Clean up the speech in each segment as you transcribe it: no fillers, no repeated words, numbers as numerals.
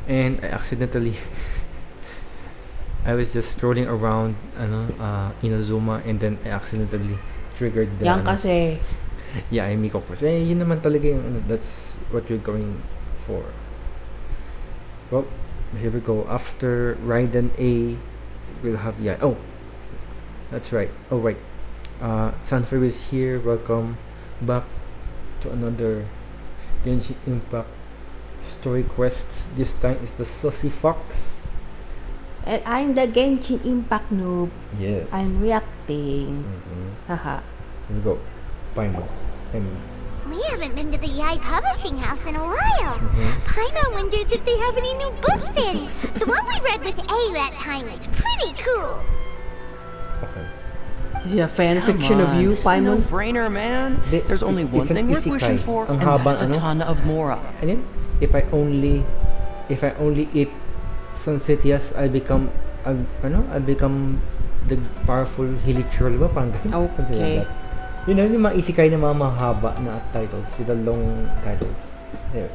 and I accidentally I was just strolling around Inazuma, and then I accidentally triggered the Yan kasi. Yae Miko Quest. Yun naman talaga yung that's what you're going for. Well, here we go. After Raiden A, we'll have Yae. Oh, that's right. Oh, right. Sanford is here. Welcome back to another Genshin Impact Story Quest. This time is the Sussy Fox. And I'm the Genshin Impact noob. Yes. I'm reacting. Haha. Here we go. Paimon. We haven't been to the Yae Publishing House in a while. Paimon wonders if they have any new books in. The one we read with A that time was pretty cool. Okay. Is it a fan fiction of you, this is a Paimon? no-brainer, man. There's only It's one an thing worth isekai. wishing for, Ang and haba, that's a ano? ton of Mora. And then, if I only eat Sunsetias, I'll become the powerful Hilichurl, di ba? Parang ganun. Something like Okay. that. You know, yung mga isekai na mga mahaba na titles with the long titles. There.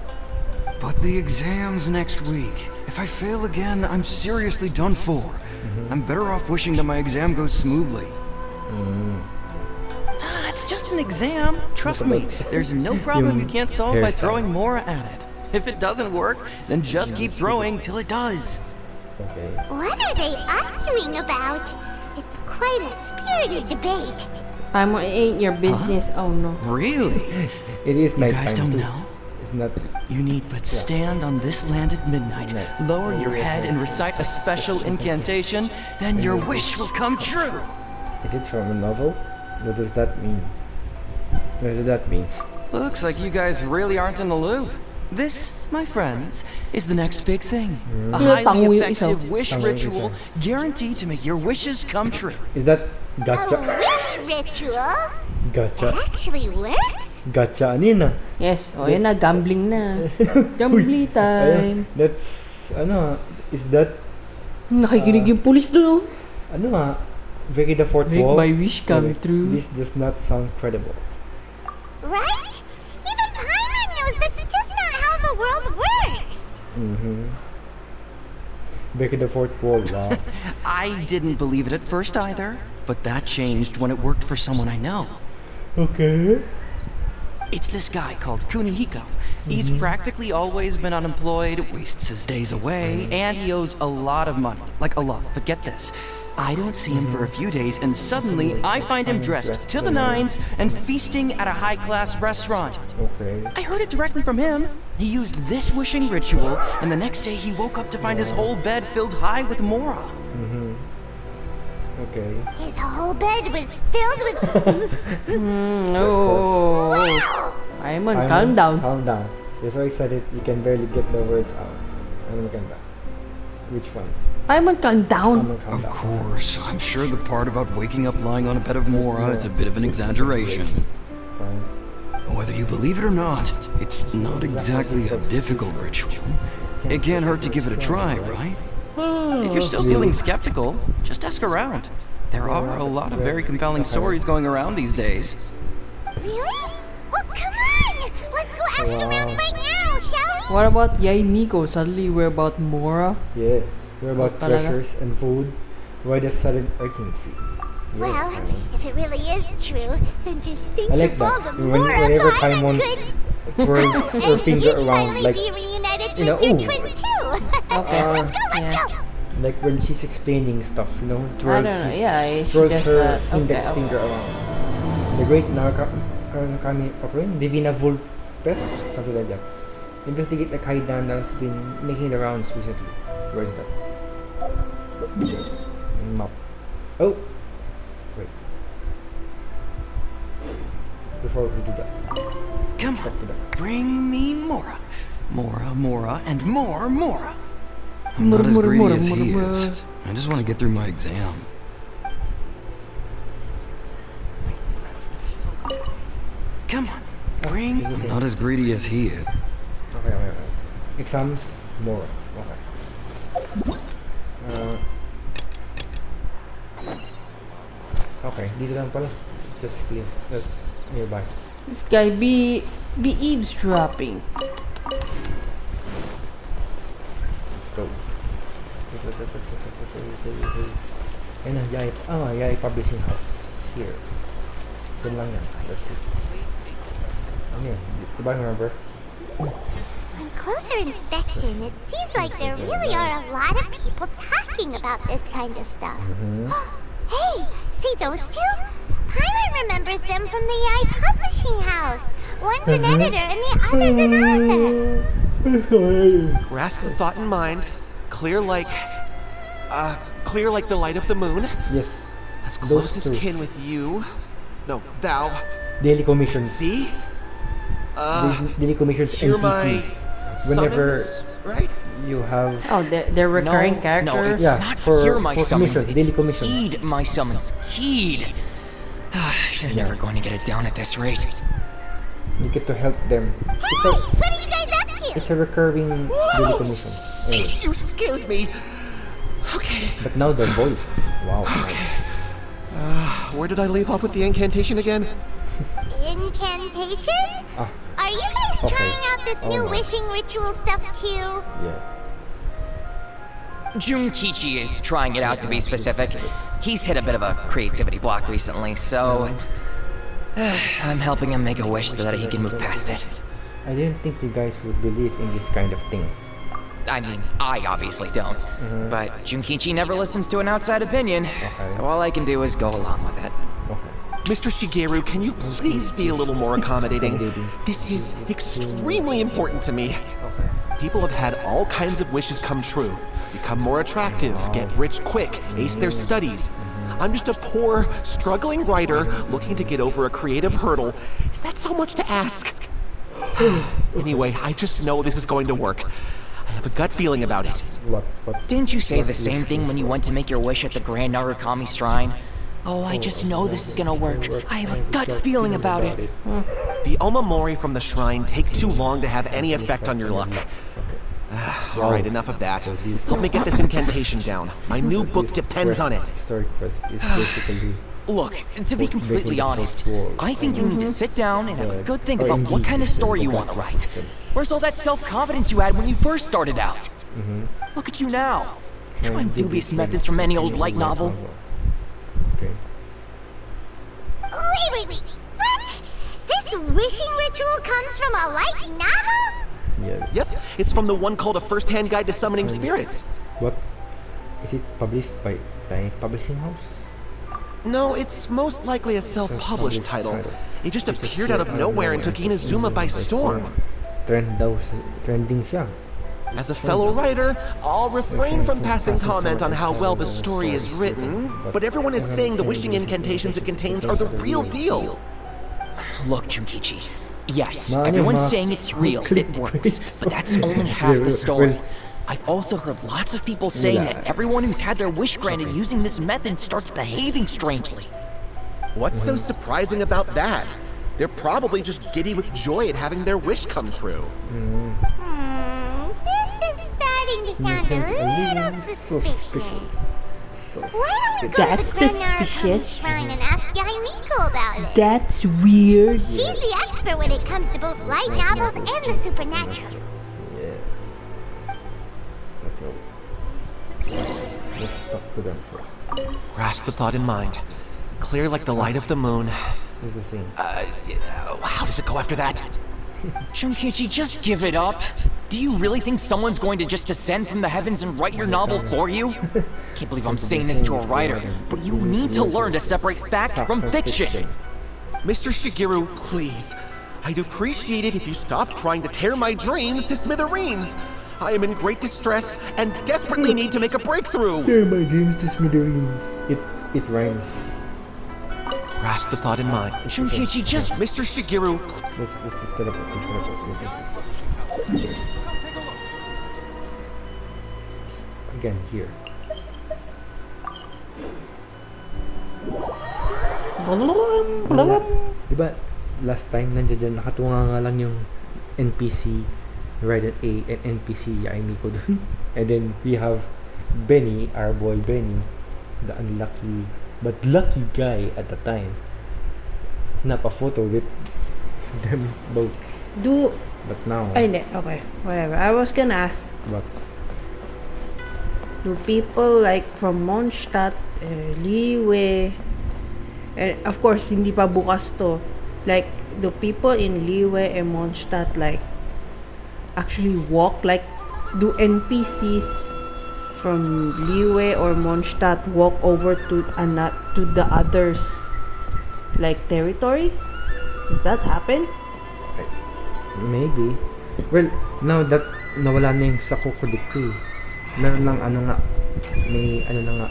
But the exam's next week. If I fail again, I'm seriously done for. I'm better off wishing that my exam goes smoothly. It's just an exam. Trust me, there's no problem you can't solve by throwing Mora at it. If it doesn't work, then just keep throwing till it does. Okay. What are they arguing about? It's quite a spirited debate. Paimon, it ain't your business. Oh no. Really? It is You night guys time don't too. know? It's not. You need but stand on this land at midnight, lower your head and recite a special incantation, then your wish will come true. Is it from a novel? What does that mean? What does that mean? Looks like you guys really aren't in the loop. This, my friends, is the next big thing. A highly effective wish ritual guaranteed to make your wishes come true. Is that A gacha? wish ritual? Gacha? It actually works? Gacha anina. Yes. O yan na, gambling na. Gambling time. That's is that Nakikinig yung pulis doon. breaking the fourth Make wall? my wish come Wait, true. This does not sound credible. Right? Even Paimon knows that's just not how the world works. Breaking the fourth wall, wow. I didn't believe it at first either, but that changed when it worked for someone I know. Okay. It's this guy called Kunihiko. He's practically always been unemployed, wastes his days away, and he owes a lot of money. Like a lot. But get this. I don't see him for a few days, and suddenly I find him dressed to the nines and feasting at a high-class restaurant. Okay. I heard it directly from him. He used this wishing ritual, and the next day he woke up to find his whole bed filled high with Mora. Okay. His whole bed was filled with... Oh. Wow! Paimon, calm down. Calm down. You're so excited you can barely get the words out. Ano maganda? Which one? Paimon, calm down. Calm Of down. course, I'm sure the part about waking up lying on a bed of Mora is a bit of an exaggeration. Fine. Whether you believe it or not, it's not exactly a difficult ritual. It can't hurt to give it a try, right? If you're still feeling skeptical, just ask around. There are a lot of very compelling stories going around these days. Really? Well, come on! Let's go ask around right now, shall we? What about Yae Miko? Suddenly we're about Mora. Yeah. We're about talaga? treasures and food. Why the sudden urgency? Yeah, Well, Paimon. if it really is true, then just think I like of all that. the Whenever more Paimon could... twirls her And finger you'd around finally like be reunited you know, with your ooh. twin too. Okay. Let's go, let's Yeah. go. like when she's explaining stuff, I twirls, don't know. Yeah, she twirls does her that. index Okay. finger around. The great Narukami Operator, Divina Vulpes, something like that. Investigate like Kaidan that's been making the rounds recently. Where is that? Map. Oh! Wait. Before we do that. Come on, bring me Mora. Mora, Mora, and more Mora. I'm not as Mora, greedy Mora, as he Mora, is. I just want to get through my exam. Come on, bring... I'm not as greedy as he is. Okay. Exams, more. Okay. Okay, dito lang pala. Just clear. Just nearby. This guy be eavesdropping. go. Ayun na, Yae Publishing House. Here. Yun lang yan. That's it. Ano yun? Diba remember? On closer inspection, it seems like there really are a lot of people talking about this kind of stuff. Hey, see those two? Paimon remembers them from the Yae Publishing House. One's an editor and the other's an author. Grasp the thought in mind. Clear like the light of the moon. Yes. As Those close as two. kin with you. No, thou. Daily commissions. Thee? Daily commissions Hear NPC. my Whenever summons, right? you have... Oh, they're recurring No, characters? it's Yeah, not for- hear my for summons, commissions, it's daily commissions. heed my summons. Heed. You're never going to get it down at this rate. You get to help them. Hey, what are you guys up to? It's a recurring daily commission. Anyway, You scared me. Okay. but now they're voiced. Wow. Where did I leave off with the incantation again? Incantation? Ah, Are you guys Okay. trying out this new Oh, no. wishing ritual stuff too? yeah. Junkichi is trying it out to be specific. He's hit a bit of a creativity block recently, so I'm helping him make a wish so that he can move past it. I didn't think you guys would believe in this kind of thing. I mean, I obviously don't, but Junkichi never listens to an outside opinion, so all I can do is go along with it. Okay. Mr. Shigeru, can you please be a little more accommodating? This is extremely important to me. Okay. People have had all kinds of wishes come true. Become more attractive, get rich quick, ace their studies. I'm just a poor, struggling writer looking to get over a creative hurdle. Is that so much to ask? Anyway, I just know this is going to work. I have a gut feeling about it. What? Didn't you say the same thing when you went to make your wish at the Grand Narukami Shrine? Oh, I just know this is gonna work. I have a gut feeling about it. The Omamori from the shrine take too long to have any effect on your luck. Alright, enough of that. Help me get this incantation down. My new book depends on it. Story Quest is basically... Look, to be completely honest, I think you need to sit down and have a good think about what kind of story you want to write. Where's all that self-confidence you had when you first started out? Look at you now. Trying dubious methods from any old light novel. Okay. Wait. What? This wishing ritual comes from a light novel? Yeah. Yep, it's from the one called A First-Hand Guide to Summoning Spirits. What? Is it published by Yae Publishing House? No, it's most likely a self-published title. It just appeared out of nowhere and took Inazuma by storm. Trending siya. As a fellow writer, I'll refrain from passing comment on how well the story is written, but everyone is saying the wishing incantations it contains are the real deal. Look, Junkichi. Yes, everyone's saying it's real, it works, but that's only half the story. I've also heard lots of people saying that everyone who's had their wish granted using this method starts behaving strangely. What's so surprising about that? They're probably just giddy with joy at having their wish come true. This is starting to sound a little suspicious. Why don't we go to That's the Grand Narukami suspicious. Shrine and ask Yae Miko about it? That's weird. She's the expert when it comes to both light novels and the supernatural. Yeah. Let's go. Let's talk to them first. Grasp the thought in mind. Clear like the light of the moon. It's the same. How does it go after that? Junkichi, just give it up. Do you really think someone's going to just descend from the heavens and write your novel for you? Can't believe I'm saying this to a writer, but you need to learn to separate fact from fiction. Mr. Shigeru, please. I'd appreciate it if you stopped trying to tear my dreams to smithereens. I am in great distress and desperately need to make a breakthrough. Share my dreams to smithereens. It rhymes. Grasp the thought in mind. Junkichi, just... Mr. Shigeru, Let's teleport. Yes. Again, here. Diba, last time nandiyan nakatunga nga lang yung NPC Raiden A and NPC Yae Miko dun. And then we have Benny, our boy Benny, the unlucky but lucky guy at the time. Snap a photo with them both. But now, Ay, hindi. Okay. Whatever. I was gonna ask, what? do people like from Mondstadt, Liyue, and of course hindi pa bukas to, like do people in Liyue and Mondstadt like actually walk, like do NPCs from Liyue or Mondstadt walk over to the others like territory? Does that happen? Maybe. Well, now that nawala na yung sa Kokodiki, meron lang may na nga.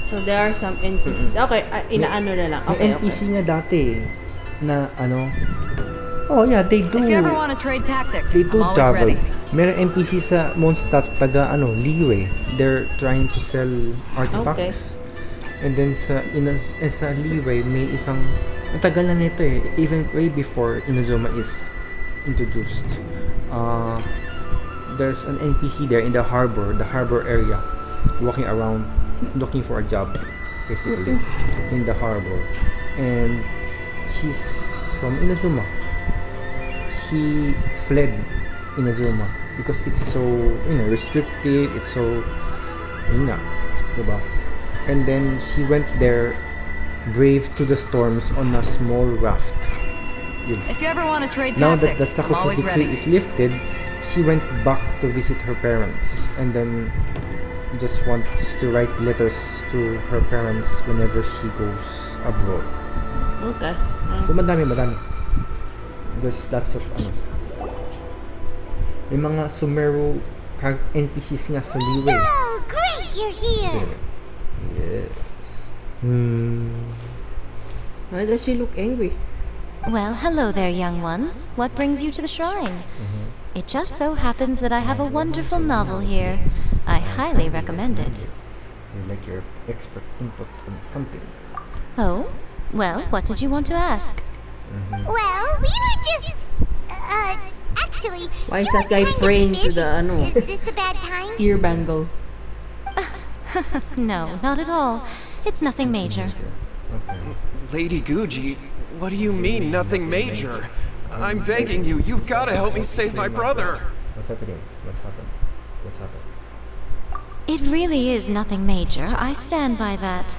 So there are some NPCs. Okay, inaano na lang. May Okay, NPC nga dati na oh yeah, they do. If you ever want to trade tactics, They I'm do always travel. ready. Meron NPC sa Mondstadt taga Liyue. They're trying to sell artifacts. And then sa Liyue may isang ang tagal na nito even way before Inazuma is introduced. There's an NPC there in the harbor area, walking around looking for a job, basically, in the harbor. And she's from Inazuma. She fled Inazuma because it's so restrictive. It's so diba? And then she went there, brave to the storms on a small raft. Yun. If you ever want to trade Now that tactics, the I'm always Sakusuki ready. is lifted, she went back to visit her parents, and then just wants to write letters to her parents whenever she goes abroad. Okay. So madami. Because that's may mga Sumeru NPCs nga sa Liyue. Oh, great, you're here. Yes. Why does she look angry? Well, hello there, young ones. What brings you to the shrine? It just so happens that I have a wonderful novel here. I highly recommend it. I like your expert input on something. Oh? Well, what did you want to ask? Well, we were just, actually, Why is you that look guy kind of praying to busy. the Is this a bad time? ear bangle? No, not at all. It's nothing major. Okay. Lady Guji, what do you mean, nothing major? I'm begging you, you've got to help me save my brother. What's happening? What's happened? It really is nothing major. I stand by that.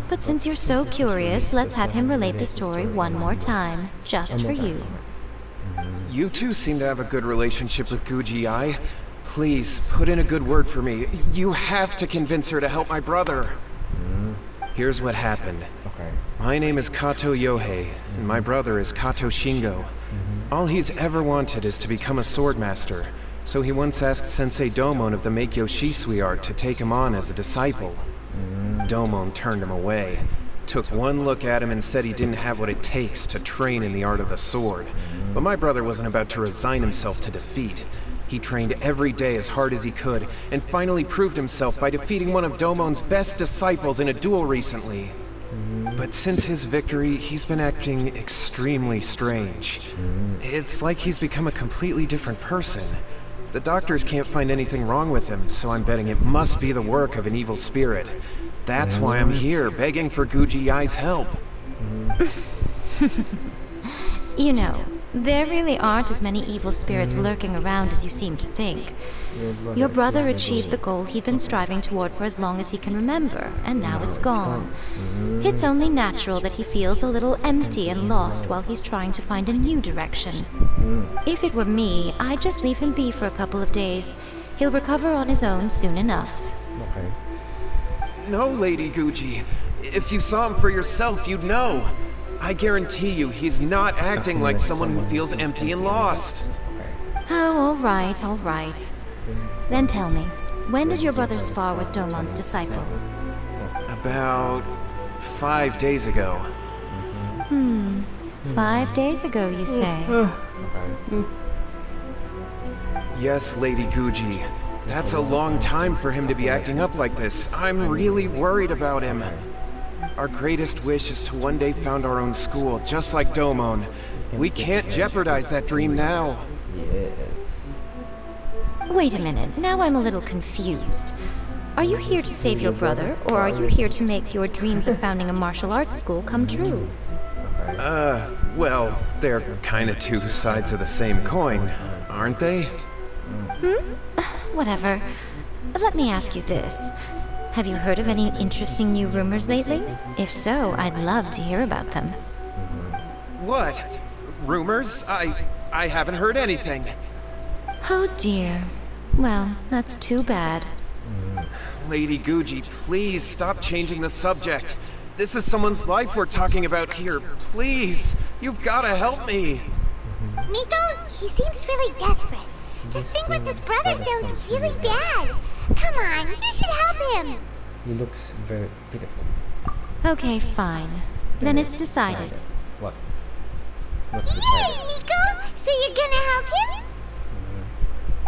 But since you're so curious, let's have him relate the story one more time, just for you. You two seem to have a good relationship with Guji Yae. Please, put in a good word for me. You have to convince her to help my brother. Here's what happened. Okay. My name is Kato Yohei, and my brother is Kato Shingo. All he's ever wanted is to become a swordmaster, so he once asked Sensei Domon of the Meikyo Shisui art to take him on as a disciple. Domon turned him away, took one look at him and said he didn't have what it takes to train in the art of the sword. But my brother wasn't about to resign himself to defeat. He trained every day as hard as he could, and finally proved himself by defeating one of Domon's best disciples in a duel recently. But since his victory, he's been acting extremely strange. It's like he's become a completely different person. The doctors can't find anything wrong with him, so I'm betting it must be the work of an evil spirit. That's why I'm here, begging for Guji Yae's help. You know, there really aren't as many evil spirits lurking around as you seem to think. Your brother achieved the goal he'd been striving toward for as long as he can remember, and now it's gone. It's only natural that he feels a little empty and lost while he's trying to find a new direction. If it were me, I'd just leave him be for a couple of days. He'll recover on his own soon enough. Okay. No, Lady Guji. If you saw him for yourself, you'd know. I guarantee you, he's not acting like someone who feels empty and lost. Oh, all right. Then tell me, when did your brother spar with Domon's disciple? About 5 days ago. 5 days ago, you say? Yes, Lady Guji. That's a long time for him to be acting up like this. I'm really worried about him. Our greatest wish is to one day found our own school, just like Domon. We can't jeopardize that dream now. Yes. Wait a minute, now I'm a little confused. Are you here to save your brother, or are you here to make your dreams of founding a martial arts school come true? Well, they're kinda two sides of the same coin, aren't they? Whatever. let me ask you this. Have you heard of any interesting new rumors lately? If so, I'd love to hear about them. What? Rumors? I haven't heard anything. Oh dear. Well, that's too bad. Lady Guji, please stop changing the subject. This is someone's life we're talking about here. Please, you've gotta help me. Miko, he seems really desperate. His thing with his brother sounds really bad. Come on, you should help him. He looks very pitiful. Okay, fine. Then it's decided. What? What's Yay, decided? Miko! So you're gonna help him?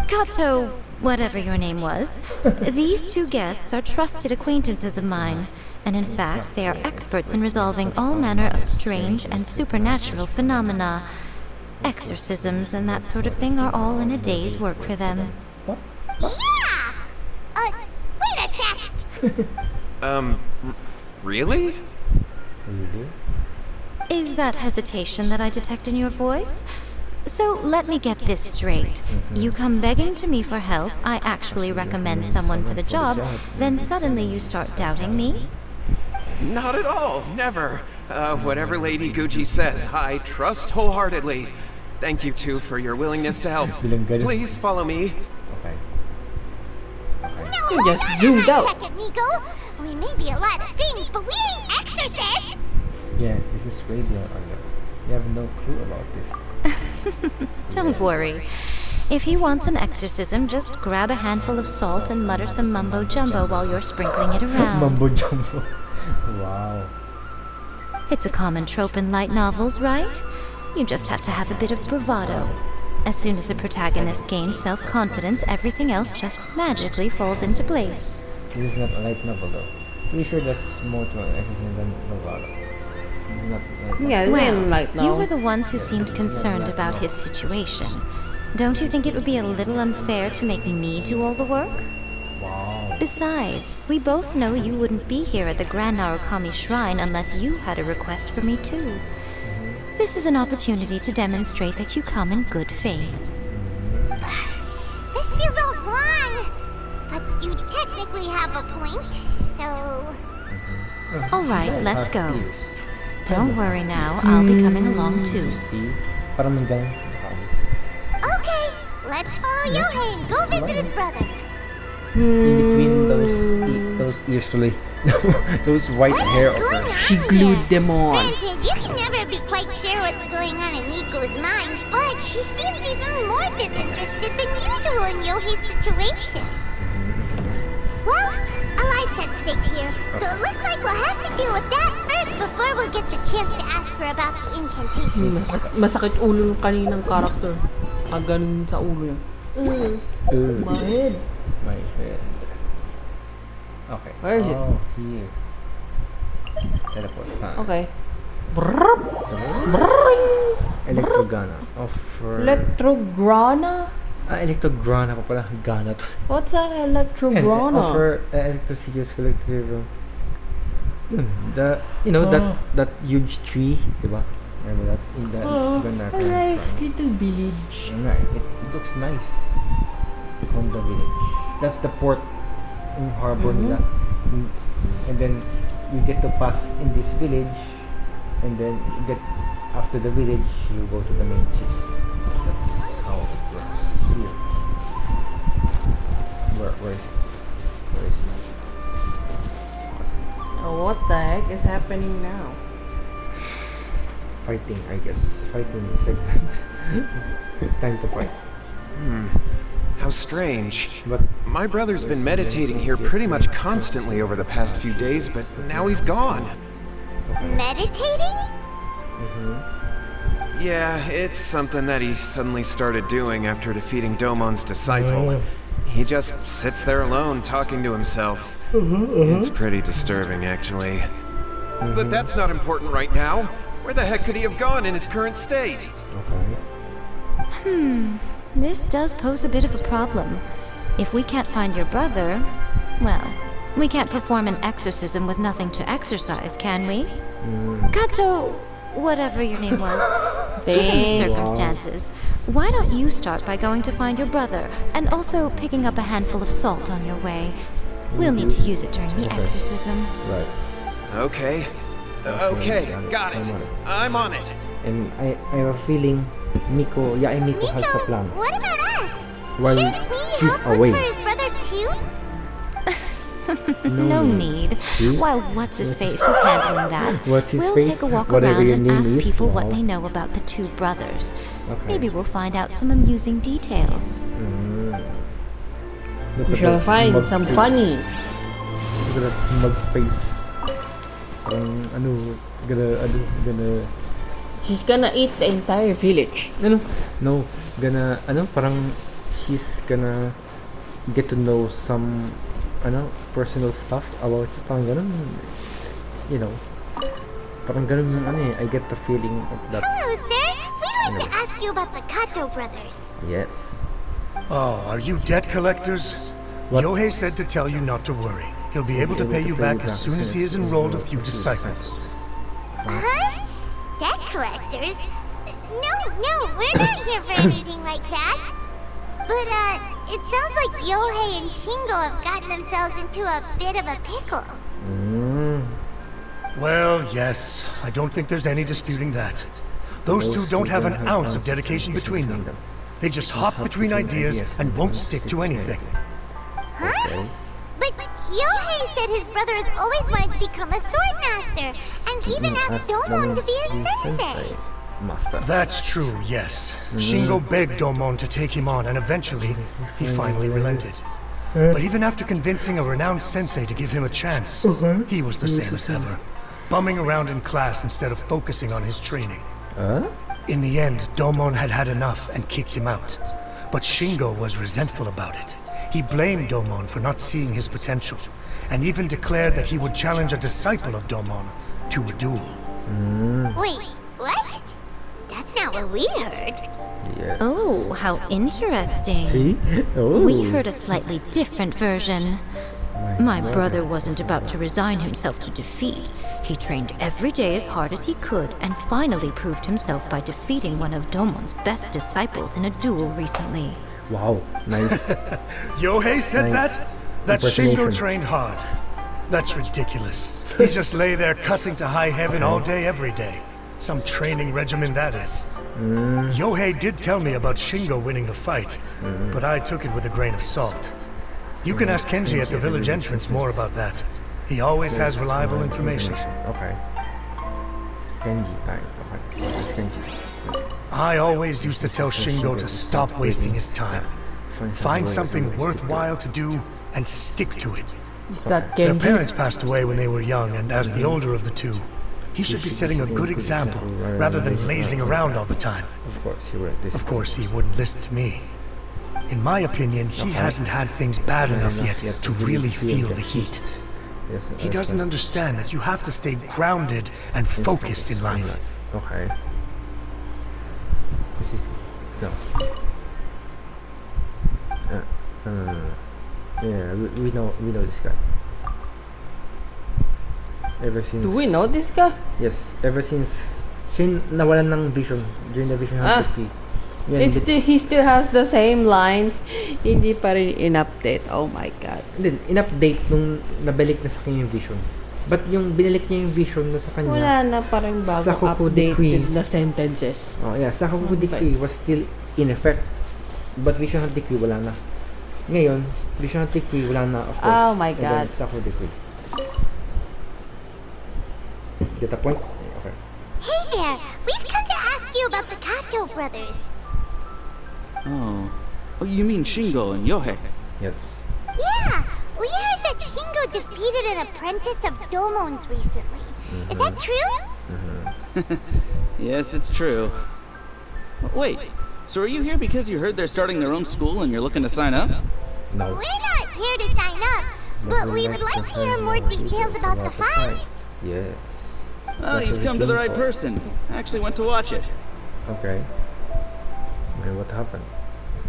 Kato, whatever your name was, these two guests are trusted acquaintances of mine, and in fact, they are experts in resolving all manner of strange and supernatural phenomena. Exorcisms and that sort of thing are all in a day's work for them. Yeah! Wait a sec! Really? Really? Is that hesitation that I detect in your voice? So let me get this straight. You come begging to me for help, I actually recommend someone for the job, then suddenly you start doubting me? Not at all, never. Whatever Lady Guji says, I trust wholeheartedly. Thank you two for your willingness to help. Please follow me. Okay. No, You just hold on zoomed a out. second, Miko. We may be a lot of things, but we ain't exorcists. Yeah, this is way beyond our level. You have no clue about this. Don't worry. If he wants an exorcism, just grab a handful of salt and mutter some mumbo jumbo while you're sprinkling it around. Mumbo jumbo. Wow. It's a common trope in light novels, right? You just have to have a bit of bravado. As soon as the protagonist gains self-confidence, everything else just magically falls into place. This is not a light novel though. Pretty sure that's more to an exorcism than novella. It's not a light novel. Yeah, it's Well, light you now. were the ones who seemed concerned about his situation. Don't you think it would be a little unfair to make me do all the work? Wow. Besides, we both know you wouldn't be here at the Grand Narukami Shrine unless you had a request for me too. This is an opportunity to demonstrate that you come in good faith. This feels all wrong. But you technically have a point, so... All right, let's go. Ears. Don't worry now, I'll be coming along too. See? Parang may ganun. Okay, let's follow Yohei and go visit his brother. In between those ears tuloy. Those white What hair is of going her. on She here? glued them on. Granted, you can never be quite sure what's going on in Miko's mind, but she seems even more disinterested than usual in Yohei's situation. Well, a life's at stake here, so it looks like we'll have to deal with that first before we'll get the chance to ask her about the incantations. Masakit ulo ng kaninang character. Ganun sa ulo niya. Ugh. My head. My head. Okay. Where is it? Oh, here. Teleport. Okay. Brrrr. Electrogana. Offer... Electrograna? Electrograna pa pala. Gana to. What's that electrograna? Offer electricity collective. You know that huge tree, diba? Remember that in the I like little village. Right. It looks nice. On the village. That's the port in harbor nila. And then you get to pass in this village, and then you get after the village you go to the main city. That's how it works here. Where is it? Oh, what the heck is happening now? Fighting, I guess. Fighting segment. Time to fight. How strange. But My brother's been meditating here pretty much constantly over the past few days, but now he's gone. Meditating? Yeah, it's something that he suddenly started doing after defeating Domon's disciple. He just sits there alone, talking to himself. It's pretty disturbing, actually. But that's not important right now. Where the heck could he have gone in his current state? okay. This does pose a bit of a problem. If we can't find your brother, well, we can't perform an exorcism with nothing to exorcise, can we? Kato, whatever your name was, Given the Dang. circumstances, why don't you start by going to find your brother and also picking up a handful of salt on your way? We'll need to use it during the exorcism. Right. Okay. Okay, got it. I'm on it. And I have a feeling Yae Miko has a plan. What about us? While Shouldn't we she's help look away. for his brother too? No need. See? While What's-His-Face is handling that, What's his we'll face? take a walk Whatever around your and name ask is. people what Wow. they know about the two brothers. Okay. Maybe we'll find out some amusing details. Look We at shall that find smug some face. funnies. Look at that smug face. Gonna She's gonna eat the entire village. no, parang she's gonna get to know some, personal stuff about, parang ganun, parang ganun yung I get the feeling of that. Hello, sir. We'd like to ask you about the Kato brothers. Yes. Oh, are you debt collectors? What? Yohei said to tell you not to worry. He'll be able to pay you back as soon as he has enrolled a few disciples. Huh? Debt collectors? No, we're not here for anything like that. But, it sounds like Yohei and Shingo have gotten themselves into a bit of a pickle. Well, yes, I don't think there's any disputing that. Those two don't have an ounce of dedication between them. They just hop between ideas and won't stick to anything. Huh? But Yohei said his brother has always wanted to become a sword master, and even asked Domon to be his sensei. Master. That's true, yes. Shingo begged Domon to take him on, and eventually, he finally relented. But even after convincing a renowned sensei to give him a chance, he was the same as ever, bumming around in class instead of focusing on his training. In the end, Domon had had enough and kicked him out. But Shingo was resentful about it. He blamed Domon for not seeing his potential, and even declared that he would challenge a disciple of Domon to a duel. Wait, what? That's not what we heard. Yeah. Oh, how interesting. See? Oh. We heard a slightly different version. My brother wasn't about to resign himself to defeat. He trained every day as hard as he could and finally proved himself by defeating one of Domon's best disciples in a duel recently. Wow, nice. Yohei said Nice. That Shingo Impersonation. trained hard. That's ridiculous. He just lay there cussing to high heaven all day, every day. Some training regimen, that is. Yohei did tell me about Shingo winning the fight, but I took it with a grain of salt. You can ask Kenji at the village entrance more about that. He always has reliable information. Okay. Kenji time. Okay. Kenji. I always used to tell Shingo to stop wasting his time. Find something worthwhile to do and stick to it. Is that Their Genji? parents passed away when they were young, and as the older of the two, he should be setting a good example rather than lazing around all the time. Of course, he would. Of course, he wouldn't listen to me. In my opinion, he hasn't had things bad enough yet to really feel the heat. He doesn't understand that you have to stay grounded and focused in life. Okay. This is no. Yeah, we know this guy. Ever since. Do we know this guy? Yes, ever since siya nawalan ng vision during the vision Ah. of the key. Yan, He still has the same lines. Hindi pa rin in-update. Oh my God. Then, in-update nung nabalik na sa kanya yung vision. But yung binalik niya yung vision na sa kanya. Wala na parang bago Sa Hoku Decree. updated na sentences. Oh yeah, sa Hoku Decree was still in effect. But Vision of Decree wala na. Ngayon, Vision of Decree wala na, of course. Oh my And then, God. sa Hoku Decree. Get the point? Okay. Hey there, we've come to ask you about the Kato brothers. Oh, you mean Shingo and Yohei? Yes. Yeah, we heard that Shingo defeated an apprentice of Domon's recently. Is that true? Yes, it's true. Wait, so are you here because you heard they're starting their own school and you're looking to sign up? No. We're not here to sign up, but we would like to hear more details about the fight. Yes. Oh, you've come to the right person. I actually went to watch it. Okay. Okay, what happened?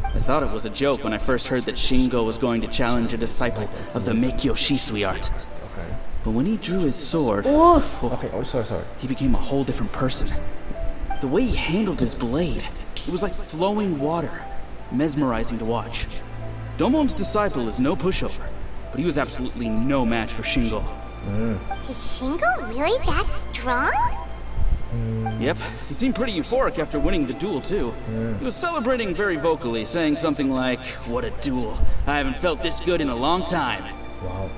I thought it was a joke when I first heard that Shingo was going to challenge a disciple of the Meikyo Shisui art. Okay. But when he drew his sword, Oof. Okay, oh sorry. he became a whole different person. The way he handled his blade, it was like flowing water, mesmerizing to watch. Domon's disciple is no pushover, but he was absolutely no match for Shingo. Is Shingo really that strong? Yep, he seemed pretty euphoric after winning the duel too. He was celebrating very vocally, saying something like, "What a duel. I haven't felt this good in a long time." Wow.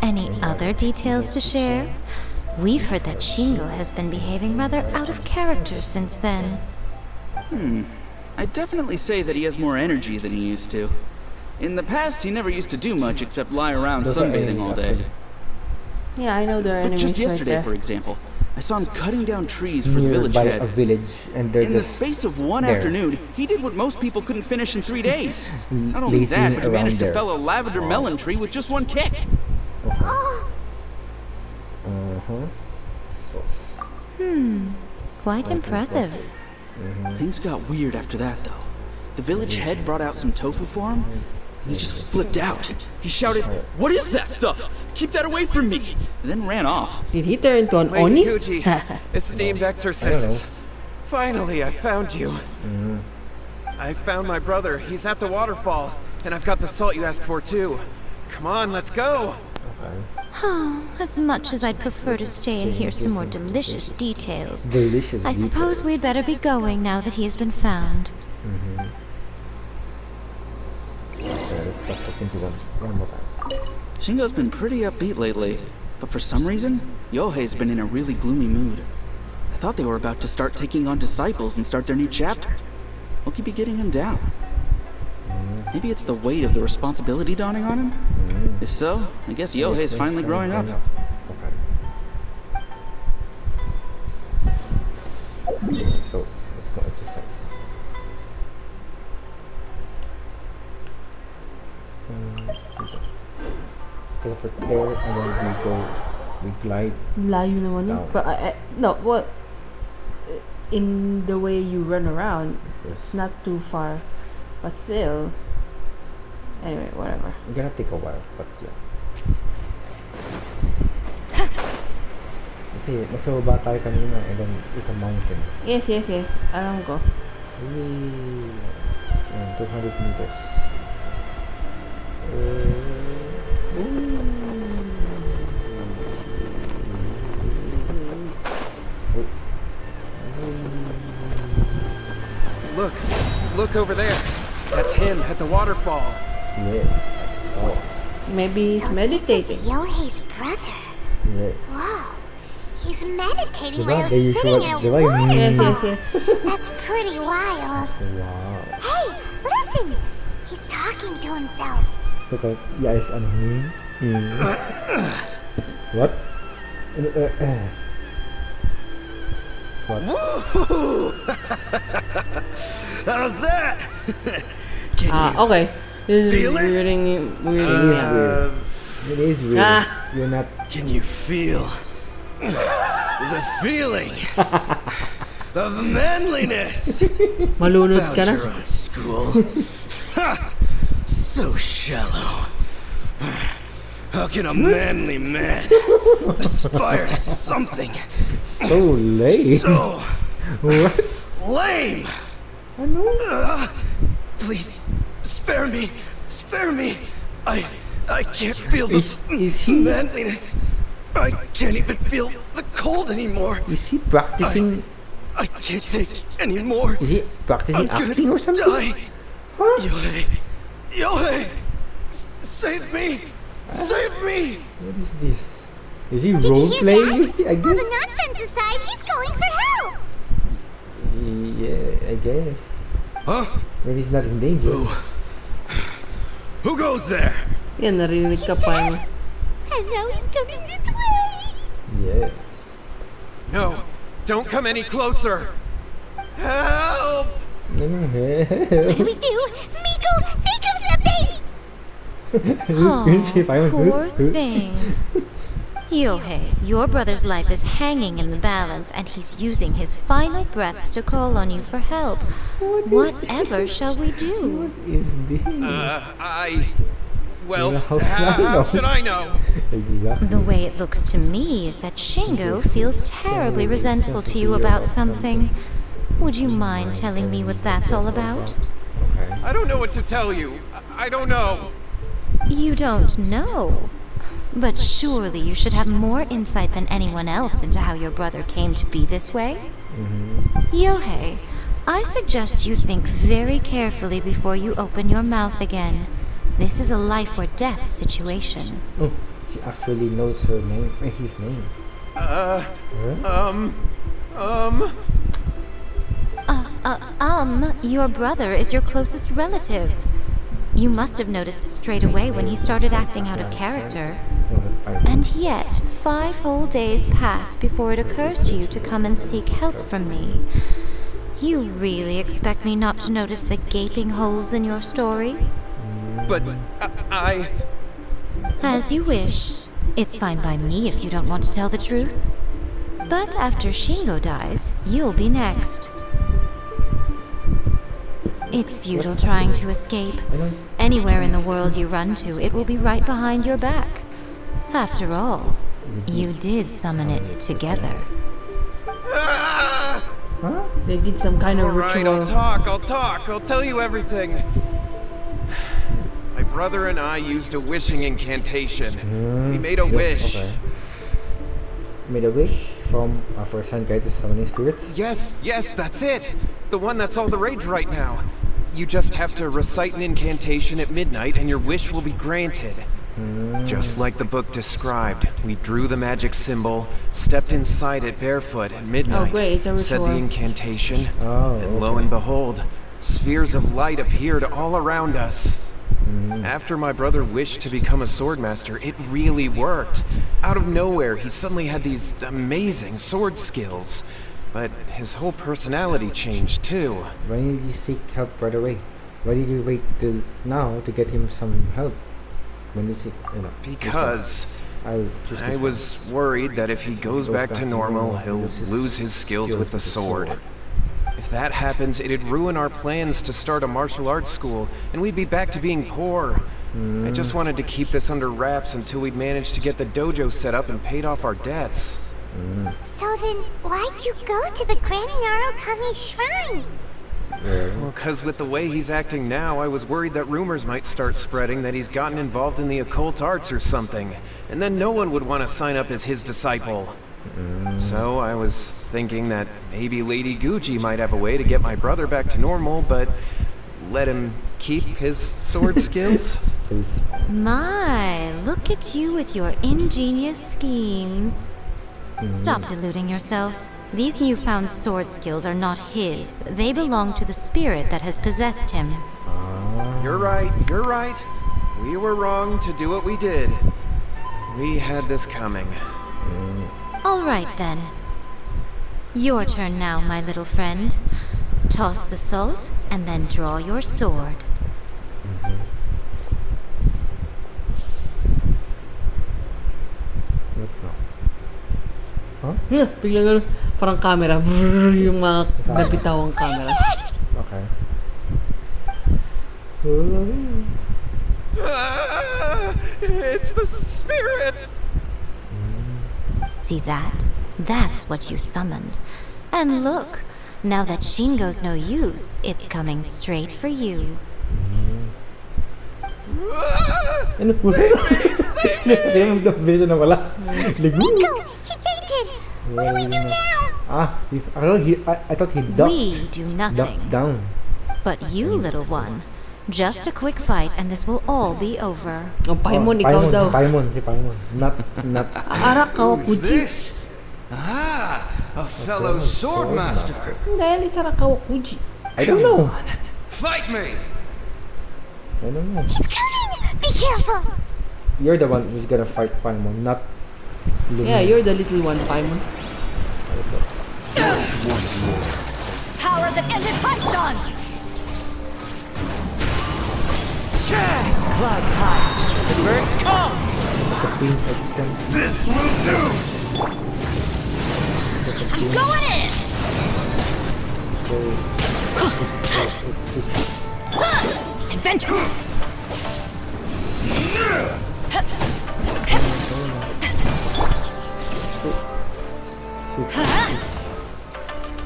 Any other details to share? We've heard that Shingo has been behaving rather out of character since then. I'd definitely say that he has more energy than he used to. In the past, he never used to do much except lie around Those are sunbathing all day. actually. Yeah, I know there are But enemies just right yesterday, there. for example, I saw him cutting down trees for the village Nearby head. a village, and they're In the just space of one there. afternoon, he did what most people couldn't finish in 3 days. Not only Lazing that, but he around managed to there. fell a lavender melon tree with just one kick. Oh, Quite impressive. Things got weird after that, though. The village head brought out some tofu for him, and he just flipped out. He shouted, "What is that stuff? Keep that away from me!" and then ran off. Did he turn into an Lady Oni? Gucci, esteemed exorcists. Finally, I found you. I found my brother. He's at the waterfall. And I've got the salt you asked for, too. Come on, let's go. As much as I'd prefer to stay and hear some more delicious details, delicious. I suppose we'd better be going now that he has been found. Shingo's been pretty upbeat lately, but for some reason, Yohei's been in a really gloomy mood. I thought they were about to start taking on disciples and start their new chapter. What could be getting him down? Maybe it's the weight of the responsibility dawning on him? If so, I guess Yohei's finally growing up. Let's go exercise. Teleport there, and then we glide. Layo naman yun. Down. But no, what? In the way you run around, it's not too far, but still. Anyway, whatever. It's gonna take a while, but yeah. Kasi nasa baba tayo kanina, and then it's a mountain. Yes. Alam ko. Yay! 200 meters. Look over there. That's him at the waterfall. Yes, that's all. Maybe he's so meditating. This is Yohei's brother. Yes. Whoa. He's meditating Diba? while They he's sitting usually- in a diba yung- waterfall. Yes. That's pretty wild. Wow. Hey, listen! He's talking to himself. So kaya, yes, ano, What? What? How's that? Okay. This is Feel it? weirding It me is out. weird. It is weird. Ah. You're not. Can you feel the feeling of manliness? Malunod ka Found na. your own school. Ha! So shallow. How can a manly man aspire to something So lame. so What? lame? Ano? Please, spare me. Spare me. I can't feel the Is he manliness. I can't even feel the cold anymore. practicing? I can't take any more. Is he practicing I'm acting or gonna something? die. Huh? Yohei! Save me! Save me! What is this? Is he Did you role hear playing? that? I Well, the guess. nonsense aside, he's going for help. Yeah, I guess. Huh? When he's not in danger. Who goes there? Yan, narinig ka pa mo. And now he's coming this way. Yes. No, don't come any closer. Help! What do we do? Miko, think of something! Oh, poor thing. Yohei, your brother's life is hanging in the balance, and he's using his final breaths to call on you for help. Whatever shall we do? What is this? Well, How how should I know? Exactly. The way it looks to me is that Shingo feels terribly resentful to you about something. Would you mind telling me what that's all about? Okay. I don't know what to tell you. I don't know. You don't know. But surely you should have more insight than anyone else into how your brother came to be this way. Yohei, I suggest you think very carefully before you open your mouth again. This is a life or death situation. Oh, she actually knows her name, his name. Your brother is your closest relative. You must have noticed straight away when he started acting out of character. And yet, 5 whole days pass before it occurs to you to come and seek help from me. You really expect me not to notice the gaping holes in your story? But I... As you wish. It's fine by me if you don't want to tell the truth. But after Shingo dies, you'll be next. It's futile trying to escape. Anywhere in the world you run to, it will be right behind your back. After all, you did summon it together. They did some kind of Alright, ritual. I'll talk. I'll tell you everything. My brother and I used a wishing incantation. We made a wish. Okay. Made a wish from our first hand guide to summoning spirits? Yes, that's it. The one that's all the rage right now. You just have to recite an incantation at midnight and your wish will be granted. Just like the book described, we drew the magic symbol, stepped inside it barefoot at midnight, great, a said the ritual. incantation, and lo and behold, spheres of light appeared all around us. After my brother wished to become a swordmaster, it really worked. Out of nowhere, he suddenly had these amazing sword skills. But his whole personality changed too. Why did you seek help right away? Why did you wait till now to get him some help? When did you Because I was worried that if he goes back to normal, he'll lose his skills with the sword. If that happens, it'd ruin our plans to start a martial arts school, and we'd be back to being poor. I just wanted to keep this under wraps until we'd managed to get the dojo set up and paid off our debts. So then, why'd you go to the Grand Narukami Shrine? Well, because with the way he's acting now, I was worried that rumors might start spreading that he's gotten involved in the occult arts or something, and then no one would want to sign up as his disciple. So I was thinking that maybe Lady Gucci might have a way to get my brother back to normal, but let him keep his sword skills? My, look at you with your ingenious schemes. Stop deluding yourself. These newfound sword skills are not his. They belong to the spirit that has possessed him. You're right. We were wrong to do what we did. We had this coming. All right, then. Your turn now, my little friend. Toss the salt, and then draw your sword. What now? Huh? Yeah, biglang ganun, parang camera. Brrr, yung mga nabitawang camera. Okay. It's the spirit! See that? That's what you summoned. And look, now that Shingo's no use, it's coming straight for you. Ano po? Yung vision na wala. Miko, he fainted! What do we do now? I thought he ducked. We do nothing. Ducked down. But you, little one, just a quick fight and this will all be over. Ang Paimon, ikaw daw. Si Paimon. Not. Arak ka, Who's Kuji. this? Ah, a fellow swordmaster. Dahil isa ra ka, Kuji. I don't know. Fight me! I don't know. He's coming! Be careful! You're the one who's gonna fight Paimon, not Lumi. Yeah, you're the little one, Paimon. Power that ended Python! Clouds high. The birds come. The queen of This will do! I'm going in! So, Adventure!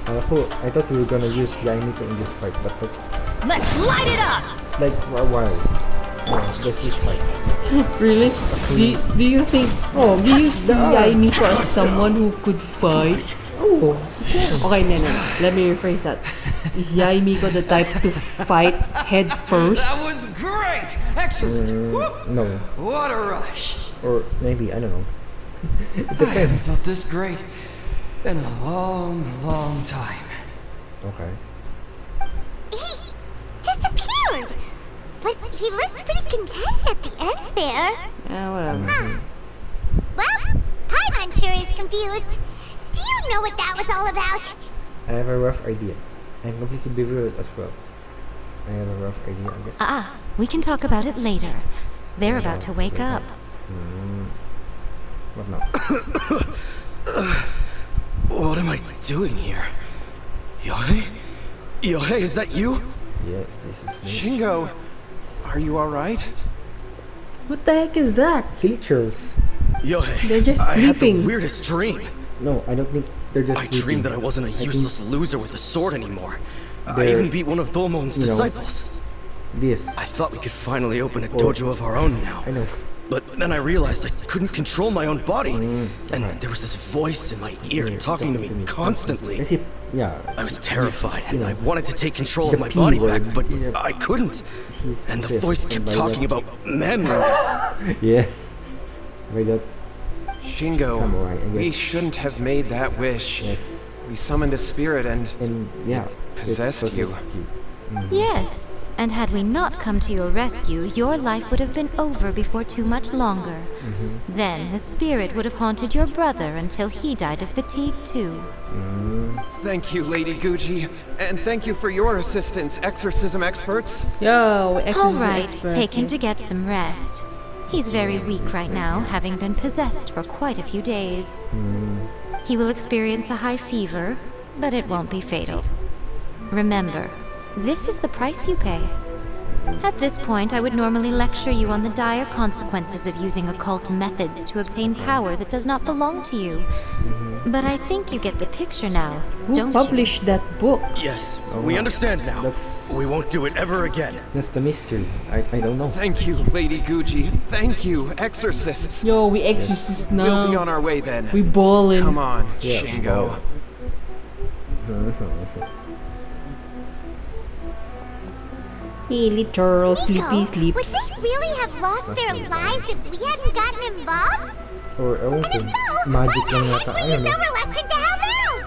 I thought we were gonna use Yae Miko in this fight, but Let's light it up! like why? Just this fight. Really? Do you think? Oh, do you see Yae Miko as someone who could fight? Oh. Okay, no. Let me rephrase that. Is Yae Miko the type to fight head first? That was great! Excellent! No. What a rush! Or maybe, I don't know. It I depends. haven't felt this great in a long, long time. Okay. He disappeared! But he looked pretty content at the end there. Yeah, whatever. Huh. Well, Paimon sure is confused. Do you know what that was all about? I have a rough idea. I'm completely bewildered as well. I have a rough idea, I guess. Ah, we can talk about it later. They're about to wake up. What now? What am I doing here? Yae? Yae, is that you? Yes, this is me. Shingo, are you alright? What the heck is that? Creatures. Yae, They're just I had the sleeping. weirdest dream. No, I don't think they're just I sleeping. dreamed that I wasn't a think useless loser with a sword anymore. I they're, even beat one of Domon's you know, disciples. This. I thought we could finally open a dojo of our own now. I know. But then I realized I couldn't control my own body. And there was this voice in my ear talking to me constantly. As if, yeah. I was terrified and I wanted to take control The of my P body word. back, but Yeah. I couldn't. He's And the possessed, voice and kept by talking that- about manliness. Yes. By that. Shingo, Samurai, I we guess. shouldn't have made that wish. Yes. We summoned a spirit and Yeah. possessed you. Yes, and had we not come to your rescue, your life would have been over before too much longer. Then the spirit would have haunted your brother until he died of fatigue too. Thank you, Lady Guji. And thank you for your assistance, exorcism experts. Yo, All right, take him to get some rest. He's very weak right now, having been possessed for quite a few days. He will experience a high fever, but it won't be fatal. Remember, this is the price you pay. At this point, I would normally lecture you on the dire consequences of using occult methods to obtain power that does not belong to you. But I think you get the picture now, Who don't you? published that book? Yes, we understand now. We won't do it ever again. That's the mystery. I don't know. Thank you, Lady Guji. Thank you, exorcists. Yo, we exorcist now. We'll be on our way then. We ballin'. Come on, Yeah, Shingo. Hey, little sleepy Nico, sleeps. would they really have lost their lives if we hadn't gotten involved? Or ewan ko, And if so, magic why the lang heck yata. were I you don't so know. reluctant to help out?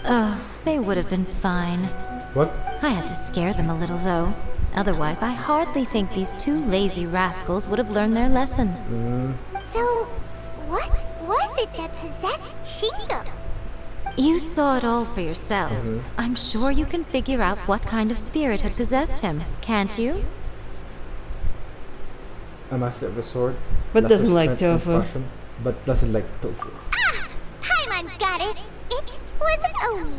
Okay. They would have been fine. What? I had to scare them a little, though. Otherwise, I hardly think these two lazy rascals would have learned their lesson. So, what was it that possessed Shingo? You saw it all for yourselves. I'm sure you can figure out what kind of spirit had possessed him, can't you? A master of the sword. But doesn't like strength and tofu. passion, but doesn't like tofu. Ah! Paimon's got it. It was Oni.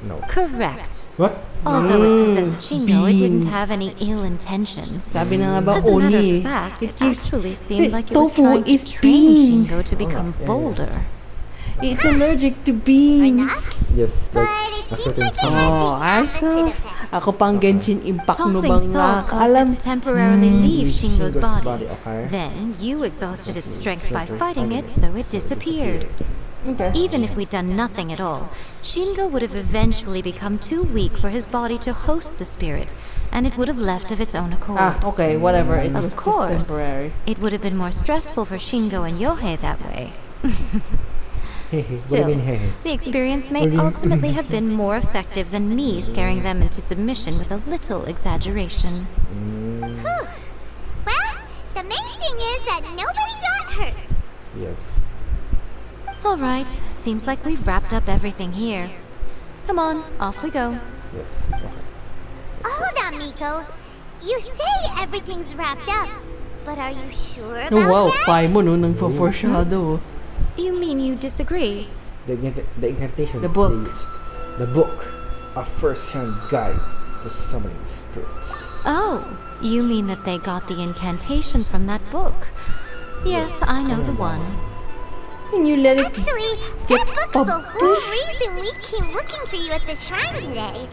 No. Correct. What? Although it possessed Shingo, it didn't have any ill intentions. Sabi na nga ba, As a matter Oni. of fact, it keeps- actually seemed like it was tofu trying to is train beans. Shingo to become yeah, yeah. bolder. It's allergic to beans. Enough? Yes, But like it a seems certain like it song. had Oh, the opposite Arsos. effect. Ako pang Genshin Impact no Tossing bang salt caused alam. it to temporarily leave Shingo's Shingo's body. body, okay. Then you exhausted its strength by fighting it, so it disappeared. Okay. Even if we'd done nothing at all, Shingo would have eventually become too weak for his body to host the spirit, and it would have left of its own accord. Ah, okay, whatever. It was Of just course, temporary. it would have been more stressful for Shingo and Yohei that way. What do you Still, mean, hey? the experience may What do you- ultimately have been more effective than me scaring them into submission with a little exaggeration. Well, the main thing is that nobody got hurt. Yes. All right, seems like we've wrapped up everything here. Come on, off we go. Yes. Okay. Hold on, Miko. You say everything's wrapped up, but are you sure about Oh, wow, that? Paimon, no, nang-foreshadow. You mean you disagree? The incantation The book. they used. The book. A first-hand guide to the summoning spirits. Oh, you mean that they got the incantation from that book? Yes, I know the one. Can you let it Actually, get that book's the published? whole reason we came looking for you at the shrine today.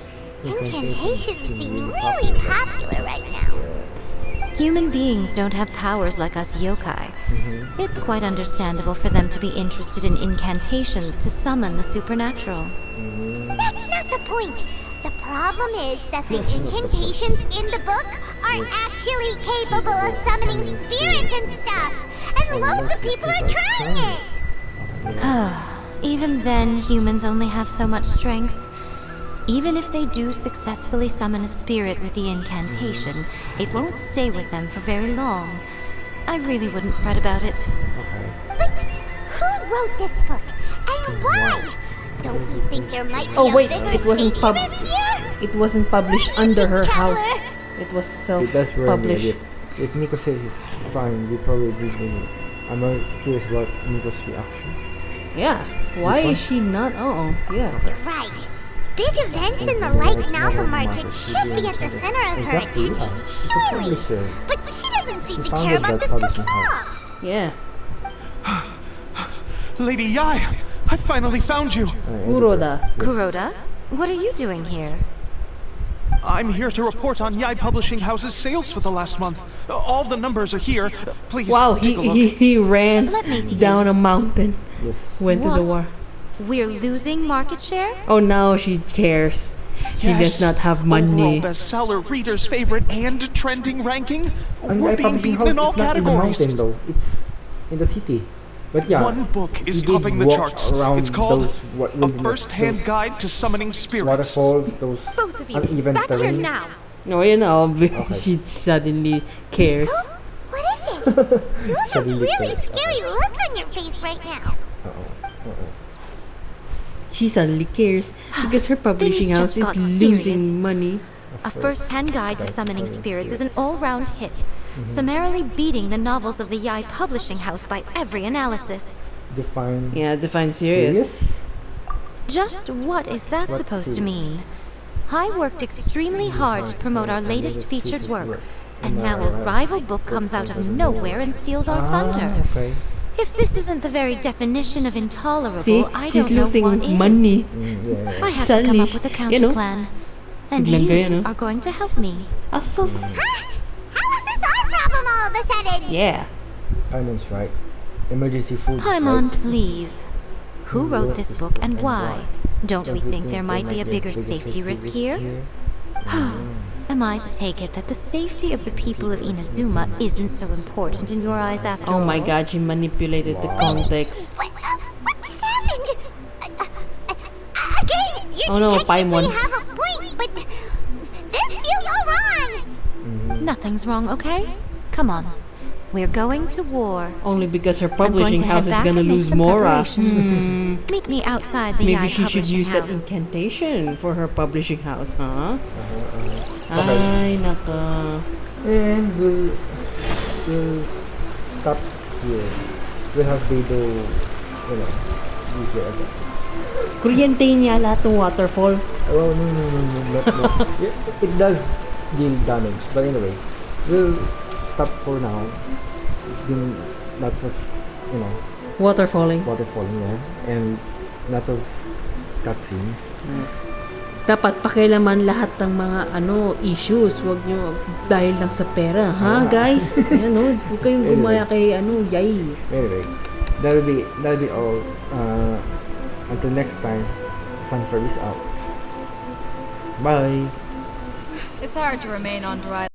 Incantations seem really popular right now. Human beings don't have powers like us yokai. It's quite understandable for them to be interested in incantations to summon the supernatural. That's not the point. The problem is that the incantations in the book are actually capable of summoning spirits and stuff. And loads of people are trying it. Even then, humans only have so much strength. Even if they do successfully summon a spirit with the incantation, it won't stay with them for very long. I really wouldn't fret about it. But who wrote this book? And why? Don't we think there might be Oh wait, a bigger it wasn't safety risk here? It wasn't published under her house. Traveler? It was That's where self-published. if Miko says it's fine, we probably didn't. I'm not curious about Miko's reaction. Yeah. Why This is she not? Yeah. You're right. Big events in the light novel market should be at the center of her Exactly, yeah. attention, It's a surely. publisher. But she doesn't seem She to care founded about that this book publishing at all. house. Yeah. Lady Yae, I finally found you. Kuroda. Kuroda, what are you doing here? I'm here to report on Yae Publishing House's sales for the last month. All the numbers are here. Please Wow, take a look. he ran Let me see. down a mountain. Yes. Went to the What? war. We're losing market share? Oh, now she cares. She does not have money. Overall bestseller, readers' favorite, and trending ranking. And We're my being publishing beaten in house all is not in the categories. mountain, though. It's in the city. But yeah, One book is we did topping the walk charts. around It's called those, A First-Hand those Guide to Summoning Spirits. waterfalls, those Both of you, uneven back here terrain. now! No, you know, Okay. she suddenly cares. What is it? You have a Suddenly really cares. scary look on your face right now. She suddenly cares because her publishing Things house just is got losing serious. money. A first-hand guide to summoning spirits is an all-round hit, summarily beating the novels of the Yae Publishing House by every analysis. Define Yeah, define serious. Just what is that What supposed to serious? mean? I worked extremely hard to promote our latest featured work, and now a rival book comes out of nowhere and steals our thunder. Okay. If this isn't the very definition of intolerable, See, I she's don't know losing what is. money. Yeah. I have to come Suddenly, up with a you counter know, plan. And biglang you ganyan, no? are going to help me. Asos. How is this our problem all of a sudden? Yeah. Paimon's right. Emergency food. Paimon, right? please. Who wrote this book and why? Don't we think there might be a bigger safety risk here? Am I to take it that the safety of the people of Inazuma isn't so important in your eyes after all? Oh my god, she manipulated the context. What just happened? Again, you Oh no, technically Paimon. have a point, but this feels all wrong. Nothing's wrong, okay? Come on. We're going to war. Only because her I'm going publishing to house head is back gonna and make lose some Mora. preparations. Meet me outside the Maybe Yae she should Publishing use that House. incantation for her publishing house, huh? Okay. Ay, naka. And we'll stop here. We'll have Beidou, use your again. Kuryente niya lahat ng waterfall. Oh, no. It does deal damage. But anyway, we'll stop for now. It's been lots of, Waterfalling. waterfalling, and lots of cutscenes. Dapat pakialaman lahat ng mga issues. Huwag nyo dahil lang sa pera, ha guys? Ayan huwag kayong gumaya kay Yae. Anyway, that'll be all. Until next time, Sunfur is out. Bye. It's hard to remain on dry